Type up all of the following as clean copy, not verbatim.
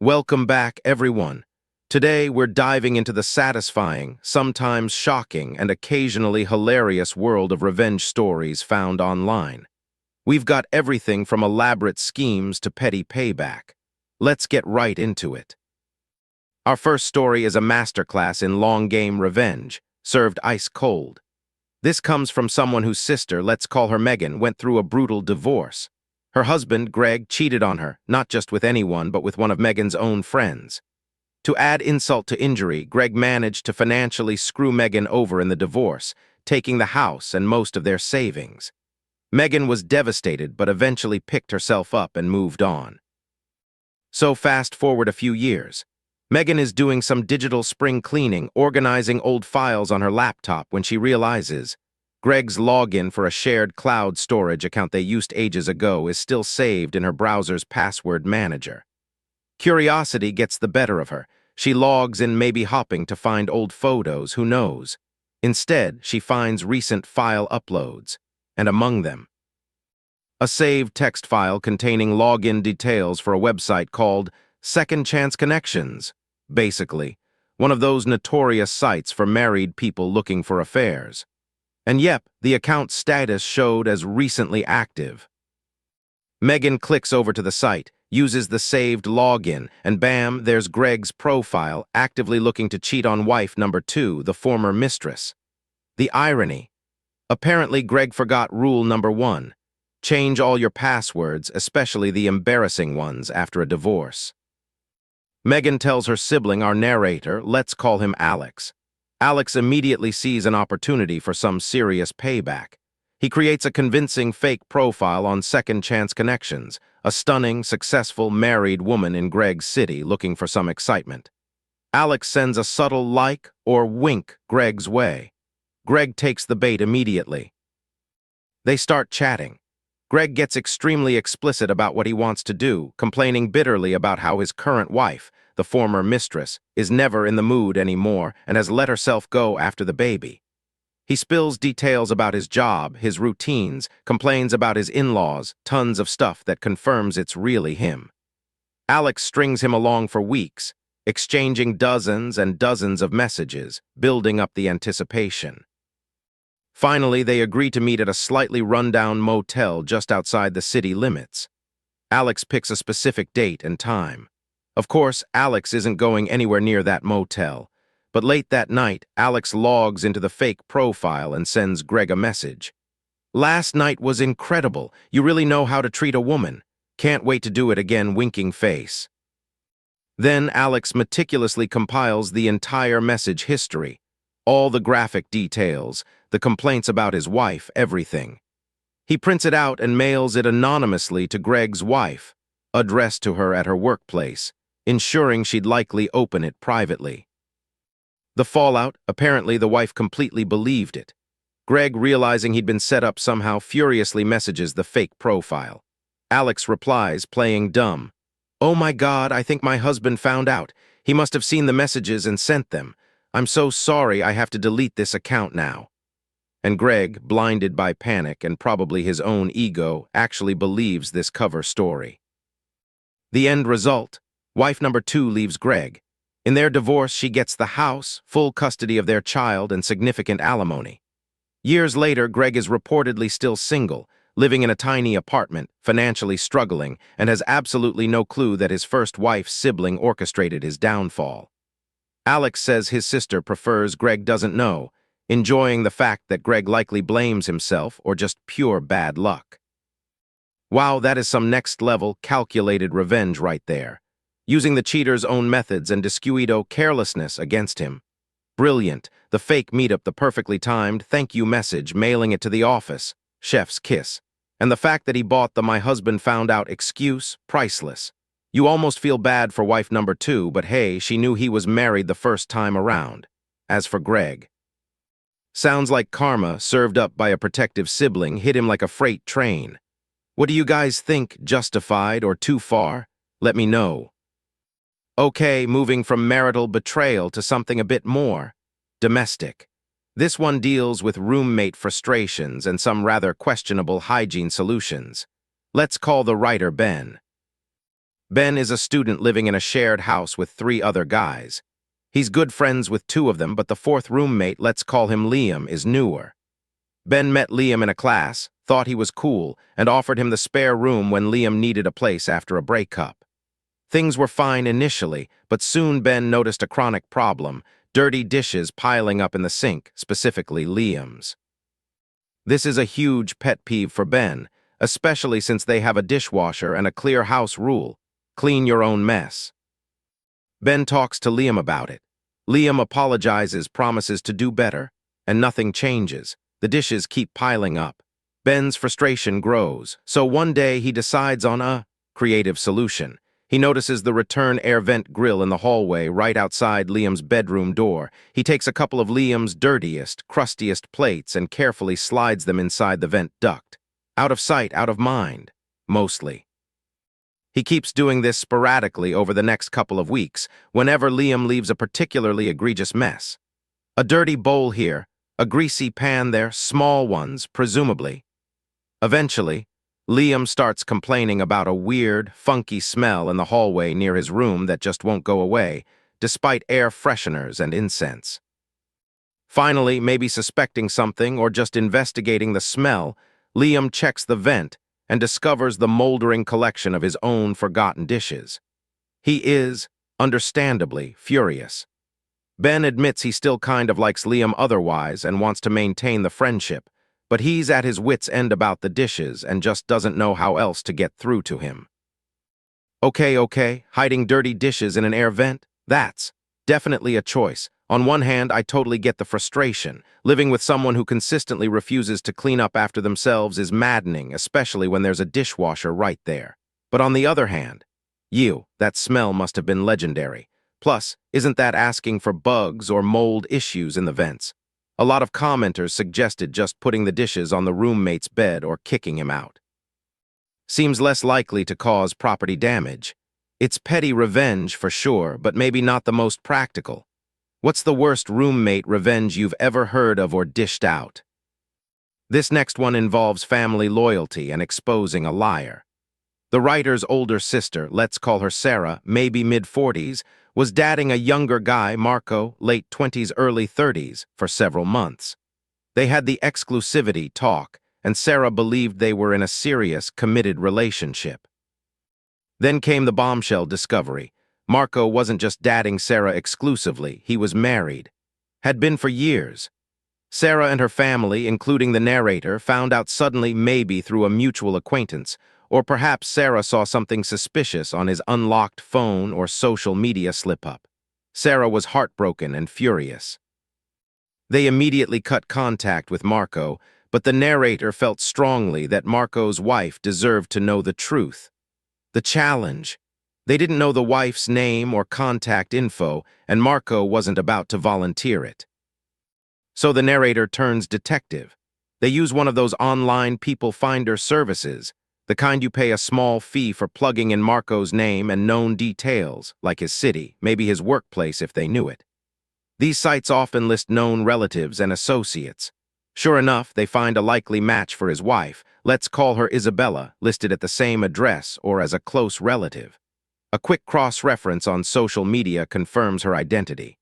Welcome back, everyone. Today, we're diving into the satisfying, sometimes shocking, and occasionally hilarious world of revenge stories found online. We've got everything from elaborate schemes to petty payback. Let's get right into it. Our first story is a masterclass in long-game revenge, served ice cold. This comes from someone whose sister, let's call her Megan, went through a brutal divorce. Her husband, Greg, cheated on her, not just with anyone, but with one of Megan's own friends. To add insult to injury, Greg managed to financially screw Megan over in the divorce, taking the house and most of their savings. Megan was devastated, but eventually picked herself up and moved on. So fast forward a few years. Megan is doing some digital spring cleaning, organizing old files on her laptop when she realizes Greg's login for a shared cloud storage account they used ages ago is still saved in her browser's password manager. Curiosity gets the better of her. She logs in, maybe hopping to find old photos, who knows. Instead, she finds recent file uploads, and among them, a saved text file containing login details for a website called Second Chance Connections, basically, one of those notorious sites for married people looking for affairs. And yep, the account status showed as recently active. Megan clicks over to the site, uses the saved login, and bam, there's Greg's profile, actively looking to cheat on wife number 2, the former mistress. The irony. Apparently, Greg forgot rule number 1. Change all your passwords, especially the embarrassing ones, after a divorce. Megan tells her sibling, our narrator, let's call him Alex. Alex immediately sees an opportunity for some serious payback. He creates a convincing fake profile on Second Chance Connections, a stunning, successful, married woman in Greg's city looking for some excitement. Alex sends a subtle like or wink Greg's way. Greg takes the bait immediately. They start chatting. Greg gets extremely explicit about what he wants to do, complaining bitterly about how his current wife, the former mistress, is never in the mood anymore and has let herself go after the baby. He spills details about his job, his routines, complains about his in-laws, tons of stuff that confirms it's really him. Alex strings him along for weeks, exchanging dozens and dozens of messages, building up the anticipation. Finally, they agree to meet at a slightly run-down motel just outside the city limits. Alex picks a specific date and time. Of course, Alex isn't going anywhere near that motel. But late that night, Alex logs into the fake profile and sends Greg a message. Last night was incredible. You really know how to treat a woman. Can't wait to do it again, winking face. Then Alex meticulously compiles the entire message history. All the graphic details, the complaints about his wife, everything. He prints it out and mails it anonymously to Greg's wife, addressed to her at her workplace, ensuring she'd likely open it privately. The fallout, apparently the wife completely believed it. Greg, realizing he'd been set up somehow, furiously messages the fake profile. Alex replies, playing dumb. "Oh my God, I think my husband found out. He must have seen the messages and sent them. I'm so sorry, I have to delete this account now." And Greg, blinded by panic and probably his own ego, actually believes this cover story. The end result: wife number 2 leaves Greg. In their divorce, she gets the house, full custody of their child, and significant alimony. Years later, Greg is reportedly still single, living in a tiny apartment, financially struggling, and has absolutely no clue that his first wife's sibling orchestrated his downfall. Alex says his sister prefers Greg doesn't know, enjoying the fact that Greg likely blames himself or just pure bad luck. Wow, that is some next-level, calculated revenge right there. Using the cheater's own methods and descuido carelessness against him. Brilliant. The fake meetup, the perfectly timed thank you message, mailing it to the office, chef's kiss. And the fact that he bought the "my husband found out" excuse, priceless. You almost feel bad for wife number 2, but hey, she knew he was married the first time around. As for Greg, sounds like karma served up by a protective sibling hit him like a freight train. What do you guys think? Justified or too far? Let me know. Okay, moving from marital betrayal to something a bit more domestic. This one deals with roommate frustrations and some rather questionable hygiene solutions. Let's call the writer Ben. Ben is a student living in a shared house with 3 other guys. He's good friends with 2 of them, but the 4th roommate, let's call him Liam, is newer. Ben met Liam in a class, thought he was cool, and offered him the spare room when Liam needed a place after a breakup. Things were fine initially, but soon Ben noticed a chronic problem: dirty dishes piling up in the sink, specifically Liam's. This is a huge pet peeve for Ben, especially since they have a dishwasher and a clear house rule: clean your own mess. Ben talks to Liam about it. Liam apologizes, promises to do better, and nothing changes. The dishes keep piling up. Ben's frustration grows, so one day he decides on a creative solution. He notices the return air vent grill in the hallway right outside Liam's bedroom door. He takes a couple of Liam's dirtiest, crustiest plates and carefully slides them inside the vent duct. Out of sight, out of mind, mostly. He keeps doing this sporadically over the next couple of weeks, whenever Liam leaves a particularly egregious mess. A dirty bowl here, a greasy pan there, small ones, presumably. Eventually, Liam starts complaining about a weird, funky smell in the hallway near his room that just won't go away, despite air fresheners and incense. Finally, maybe suspecting something or just investigating the smell, Liam checks the vent and discovers the moldering collection of his own forgotten dishes. He is, understandably, furious. Ben admits he still kind of likes Liam otherwise and wants to maintain the friendship, but he's at his wit's end about the dishes and just doesn't know how else to get through to him. Okay, hiding dirty dishes in an air vent? That's definitely a choice. On one hand, I totally get the frustration. Living with someone who consistently refuses to clean up after themselves is maddening, especially when there's a dishwasher right there. But on the other hand, that smell must have been legendary. Plus, isn't that asking for bugs or mold issues in the vents? A lot of commenters suggested just putting the dishes on the roommate's bed or kicking him out. Seems less likely to cause property damage. It's petty revenge for sure, but maybe not the most practical. What's the worst roommate revenge you've ever heard of or dished out? This next one involves family loyalty and exposing a liar. The writer's older sister, let's call her Sarah, maybe mid-40s, was dating a younger guy, Marco, late 20s, early 30s, for several months. They had the exclusivity talk, and Sarah believed they were in a serious, committed relationship. Then came the bombshell discovery. Marco wasn't just dating Sarah exclusively, he was married. Had been for years. Sarah and her family, including the narrator, found out suddenly, maybe through a mutual acquaintance, or perhaps Sarah saw something suspicious on his unlocked phone or social media slip-up. Sarah was heartbroken and furious. They immediately cut contact with Marco, but the narrator felt strongly that Marco's wife deserved to know the truth. The challenge: they didn't know the wife's name or contact info, and Marco wasn't about to volunteer it. So the narrator turns detective. They use one of those online people finder services, the kind you pay a small fee for plugging in Marco's name and known details, like his city, maybe his workplace if they knew it. These sites often list known relatives and associates. Sure enough, they find a likely match for his wife, let's call her Isabella, listed at the same address or as a close relative. A quick cross-reference on social media confirms her identity.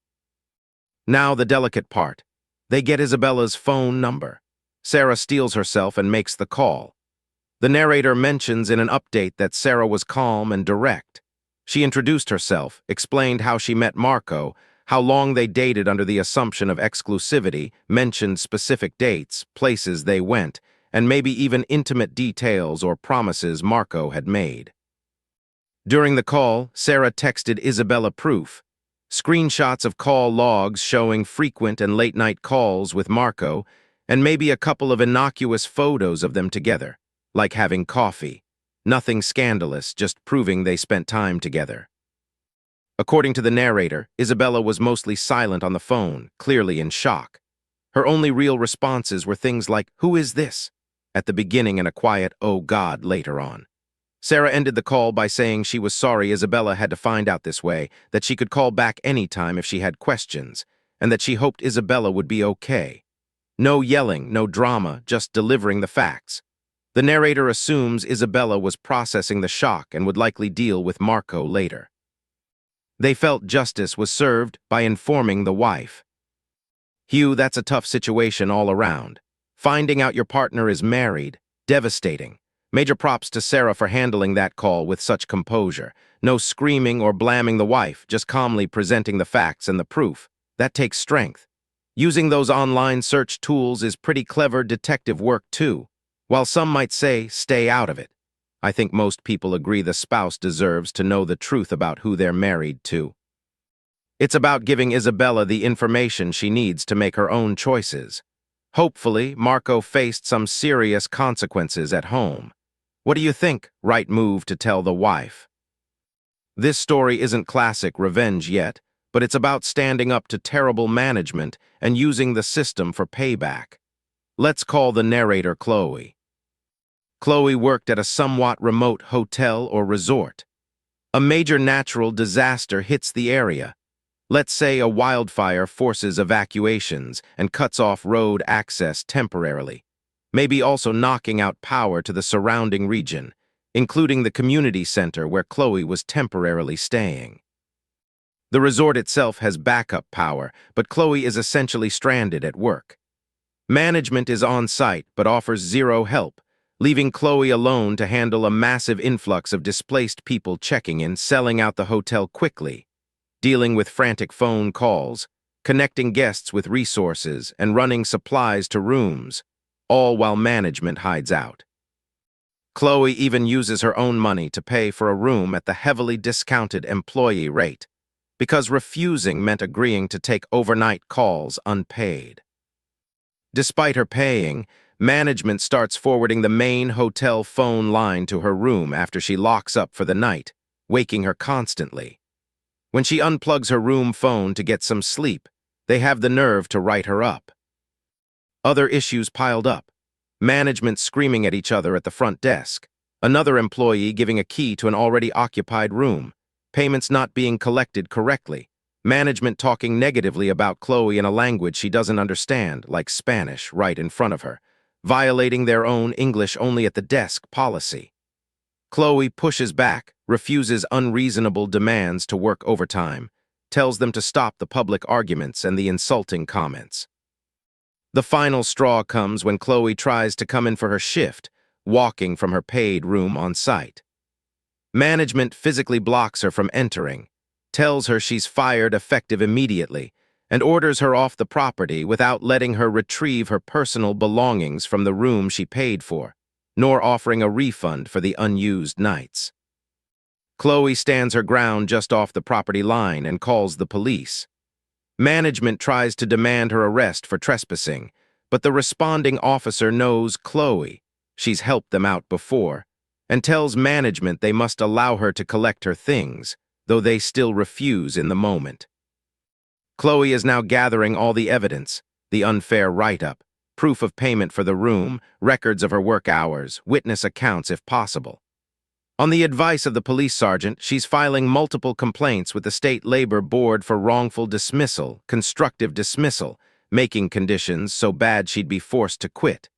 Now the delicate part. They get Isabella's phone number. Sarah steels herself and makes the call. The narrator mentions in an update that Sarah was calm and direct. She introduced herself, explained how she met Marco, how long they dated under the assumption of exclusivity, mentioned specific dates, places they went, and maybe even intimate details or promises Marco had made. During the call, Sarah texted Isabella proof, screenshots of call logs showing frequent and late-night calls with Marco, and maybe a couple of innocuous photos of them together, like having coffee. Nothing scandalous, just proving they spent time together. According to the narrator, Isabella was mostly silent on the phone, clearly in shock. Her only real responses were things like, "Who is this?" at the beginning and a quiet, "Oh God," later on. Sarah ended the call by saying she was sorry Isabella had to find out this way, that she could call back anytime if she had questions, and that she hoped Isabella would be okay. No yelling, no drama, just delivering the facts. The narrator assumes Isabella was processing the shock and would likely deal with Marco later. They felt justice was served by informing the wife. Hugh, that's a tough situation all around. Finding out your partner is married, devastating. Major props to Sarah for handling that call with such composure. No screaming or blaming the wife, just calmly presenting the facts and the proof. That takes strength. Using those online search tools is pretty clever detective work too. While some might say, stay out of it, I think most people agree the spouse deserves to know the truth about who they're married to. It's about giving Isabella the information she needs to make her own choices. Hopefully, Marco faced some serious consequences at home. What do you think? Right move to tell the wife. This story isn't classic revenge yet, but it's about standing up to terrible management and using the system for payback. Let's call the narrator Chloe. Chloe worked at a somewhat remote hotel or resort. A major natural disaster hits the area. Let's say a wildfire forces evacuations and cuts off road access temporarily, maybe also knocking out power to the surrounding region, including the community center where Chloe was temporarily staying. The resort itself has backup power, but Chloe is essentially stranded at work. Management is on site but offers zero help, leaving Chloe alone to handle a massive influx of displaced people checking in, selling out the hotel quickly, dealing with frantic phone calls, connecting guests with resources, and running supplies to rooms, all while management hides out. Chloe even uses her own money to pay for a room at the heavily discounted employee rate, because refusing meant agreeing to take overnight calls unpaid. Despite her paying, management starts forwarding the main hotel phone line to her room after she locks up for the night, waking her constantly. When she unplugs her room phone to get some sleep, they have the nerve to write her up. Other issues piled up. Management screaming at each other at the front desk. Another employee giving a key to an already occupied room. Payments not being collected correctly. Management talking negatively about Chloe in a language she doesn't understand, like Spanish, right in front of her. Violating their own English only at the desk policy. Chloe pushes back, refuses unreasonable demands to work overtime, tells them to stop the public arguments and the insulting comments. The final straw comes when Chloe tries to come in for her shift, walking from her paid room on site. Management physically blocks her from entering, tells her she's fired effective immediately, and orders her off the property without letting her retrieve her personal belongings from the room she paid for, nor offering a refund for the unused nights. Chloe stands her ground just off the property line and calls the police. Management tries to demand her arrest for trespassing, but the responding officer knows Chloe, she's helped them out before, and tells management they must allow her to collect her things, though they still refuse in the moment. Chloe is now gathering all the evidence, the unfair write-up, proof of payment for the room, records of her work hours, witness accounts if possible. On the advice of the police sergeant, she's filing multiple complaints with the State Labor Board for wrongful dismissal, constructive dismissal, making conditions so bad she'd be forced to quit,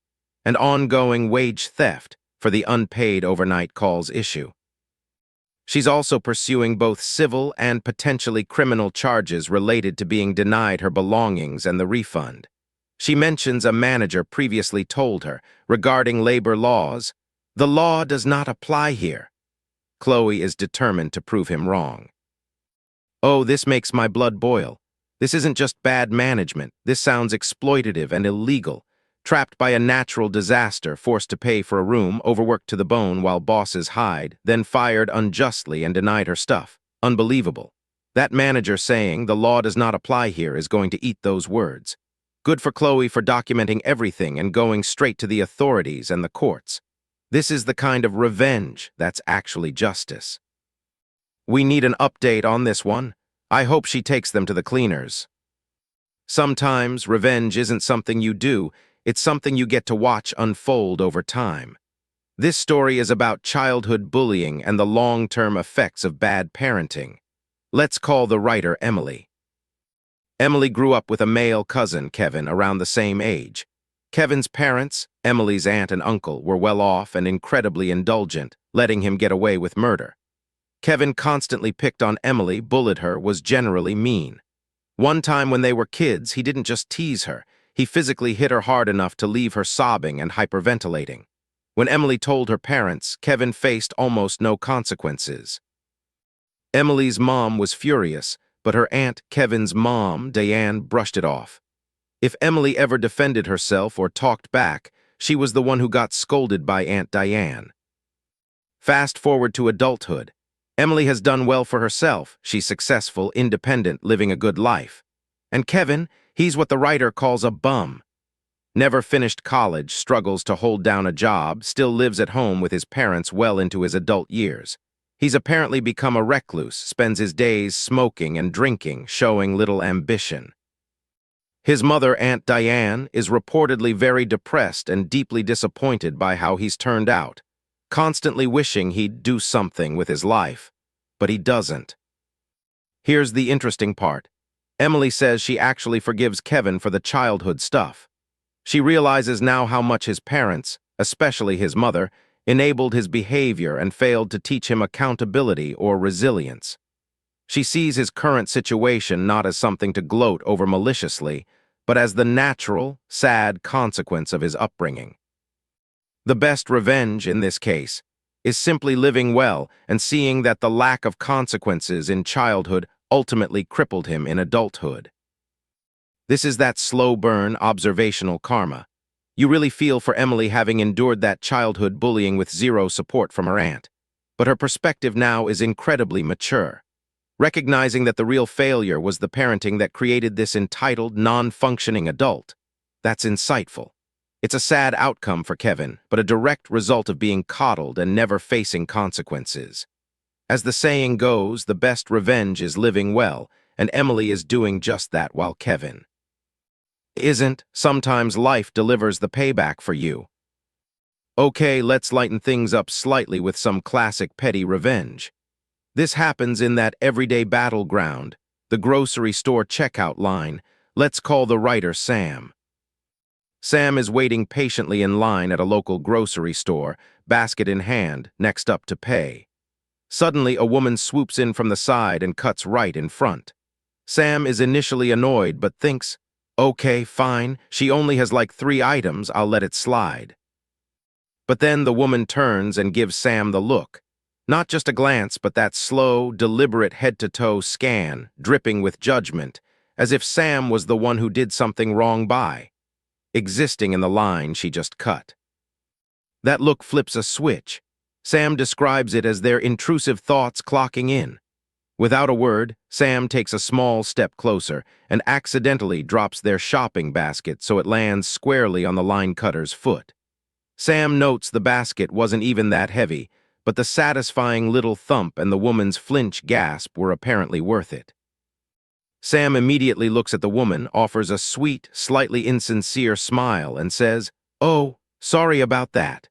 and ongoing wage theft for the unpaid overnight calls issue. She's also pursuing both civil and potentially criminal charges related to being denied her belongings and the refund. She mentions a manager previously told her, regarding labor laws, "The law does not apply here." Chloe is determined to prove him wrong. "Oh, this makes my blood boil. This isn't just bad management. This sounds exploitative and illegal. Trapped by a natural disaster, forced to pay for a room, overworked to the bone while bosses hide, then fired unjustly and denied her stuff. Unbelievable. That manager saying the law does not apply here is going to eat those words. Good for Chloe for documenting everything and going straight to the authorities and the courts. This is the kind of revenge that's actually justice. We need an update on this one. I hope she takes them to the cleaners." Sometimes revenge isn't something you do, it's something you get to watch unfold over time. This story is about childhood bullying and the long-term effects of bad parenting. Let's call the writer Emily. Emily grew up with a male cousin, Kevin, around the same age. Kevin's parents, Emily's aunt and uncle, were well off and incredibly indulgent, letting him get away with murder. Kevin constantly picked on Emily, bullied her, was generally mean. One time when they were kids, he didn't just tease her, he physically hit her hard enough to leave her sobbing and hyperventilating. When Emily told her parents, Kevin faced almost no consequences. Emily's mom was furious, but her aunt, Kevin's mom, Diane, brushed it off. If Emily ever defended herself or talked back, she was the one who got scolded by Aunt Diane. Fast forward to adulthood. Emily has done well for herself. She's successful, independent, living a good life. And Kevin, he's what the writer calls a bum. Never finished college, struggles to hold down a job, still lives at home with his parents well into his adult years. He's apparently become a recluse, spends his days smoking and drinking, showing little ambition. His mother, Aunt Diane, is reportedly very depressed and deeply disappointed by how he's turned out, constantly wishing he'd do something with his life, but he doesn't. Here's the interesting part. Emily says she actually forgives Kevin for the childhood stuff. She realizes now how much his parents, especially his mother, enabled his behavior and failed to teach him accountability or resilience. She sees his current situation not as something to gloat over maliciously, but as the natural, sad consequence of his upbringing. The best revenge, in this case, is simply living well and seeing that the lack of consequences in childhood ultimately crippled him in adulthood. This is that slow burn, observational karma. You really feel for Emily having endured that childhood bullying with zero support from her aunt. But her perspective now is incredibly mature, recognizing that the real failure was the parenting that created this entitled, non-functioning adult. That's insightful. It's a sad outcome for Kevin, but a direct result of being coddled and never facing consequences. As the saying goes, the best revenge is living well, and Emily is doing just that while Kevin isn't. Sometimes life delivers the payback for you. Okay, let's lighten things up slightly with some classic petty revenge. This happens in that everyday battleground, the grocery store checkout line. Let's call the writer Sam. Sam is waiting patiently in line at a local grocery store, basket in hand, next up to pay. Suddenly, a woman swoops in from the side and cuts right in front. Sam is initially annoyed but thinks, okay, fine, she only has like 3 items, I'll let it slide. But then the woman turns and gives Sam the look. Not just a glance, but that slow, deliberate head-to-toe scan, dripping with judgment, as if Sam was the one who did something wrong by existing in the line she just cut. That look flips a switch. Sam describes it as their intrusive thoughts clocking in. Without a word, Sam takes a small step closer and accidentally drops their shopping basket so it lands squarely on the line cutter's foot. Sam notes the basket wasn't even that heavy, but the satisfying little thump and the woman's flinch gasp were apparently worth it. Sam immediately looks at the woman, offers a sweet, slightly insincere smile, and says, "Oh, sorry about that."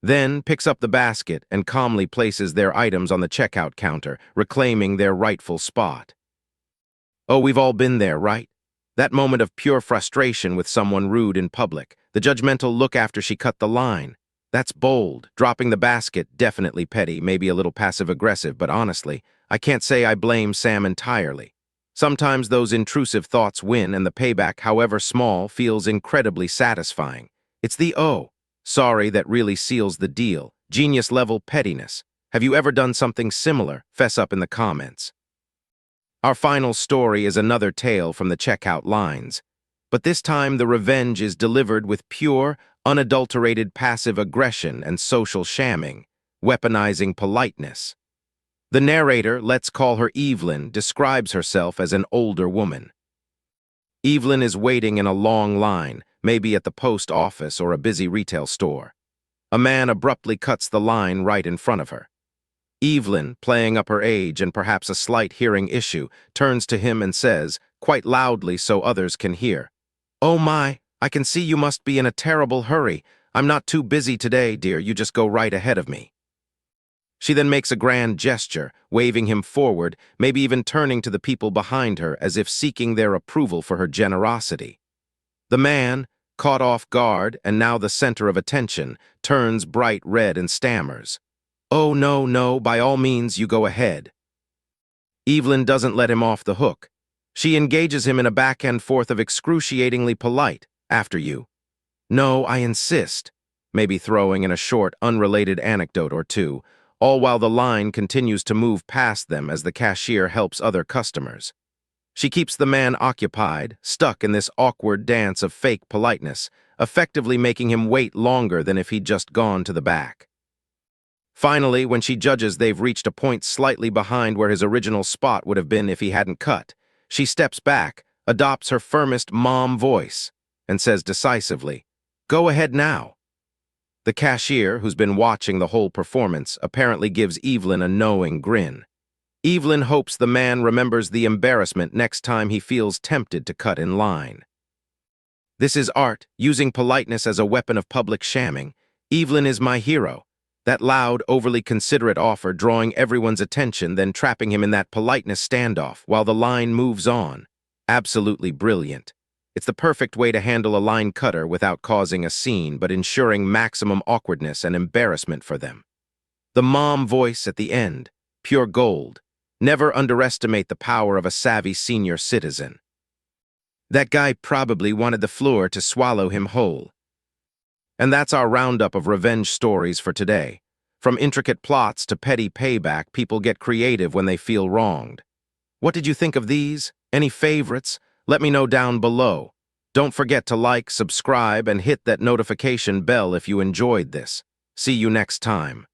Then picks up the basket and calmly places their items on the checkout counter, reclaiming their rightful spot. Oh, we've all been there, right? That moment of pure frustration with someone rude in public, the judgmental look after she cut the line. That's bold. Dropping the basket, definitely petty, maybe a little passive-aggressive, but honestly, I can't say I blame Sam entirely. Sometimes those intrusive thoughts win, and the payback, however small, feels incredibly satisfying. It's the "oh, sorry" that really seals the deal. Genius-level pettiness. Have you ever done something similar? Fess up in the comments. Our final story is another tale from the checkout lines. But this time the revenge is delivered with pure, unadulterated passive aggression and social shamming, weaponizing politeness. The narrator, let's call her Evelyn, describes herself as an older woman. Evelyn is waiting in a long line, maybe at the post office or a busy retail store. A man abruptly cuts the line right in front of her. Evelyn, playing up her age and perhaps a slight hearing issue, turns to him and says, quite loudly so others can hear, "Oh my, I can see you must be in a terrible hurry. I'm not too busy today, dear, you just go right ahead of me." She then makes a grand gesture, waving him forward, maybe even turning to the people behind her as if seeking their approval for her generosity. The man, caught off guard and now the center of attention, turns bright red and stammers. "Oh, no, no, by all means, you go ahead." Evelyn doesn't let him off the hook. She engages him in a back and forth of excruciatingly polite, "After you." "No, I insist," maybe throwing in a short, unrelated anecdote or two, all while the line continues to move past them as the cashier helps other customers. She keeps the man occupied, stuck in this awkward dance of fake politeness, effectively making him wait longer than if he'd just gone to the back. Finally, when she judges they've reached a point slightly behind where his original spot would have been if he hadn't cut, she steps back, adopts her firmest mom voice, and says decisively, "Go ahead now." The cashier, who's been watching the whole performance, apparently gives Evelyn a knowing grin. Evelyn hopes the man remembers the embarrassment next time he feels tempted to cut in line. This is art, using politeness as a weapon of public shamming. Evelyn is my hero. That loud, overly considerate offer drawing everyone's attention, then trapping him in that politeness standoff while the line moves on. Absolutely brilliant. It's the perfect way to handle a line cutter without causing a scene but ensuring maximum awkwardness and embarrassment for them. The mom voice at the end, pure gold. Never underestimate the power of a savvy senior citizen. That guy probably wanted the floor to swallow him whole. And that's our roundup of revenge stories for today. From intricate plots to petty payback, people get creative when they feel wronged. What did you think of these? Any favorites? Let me know down below. Don't forget to like, subscribe, and hit that notification bell if you enjoyed this. See you next time.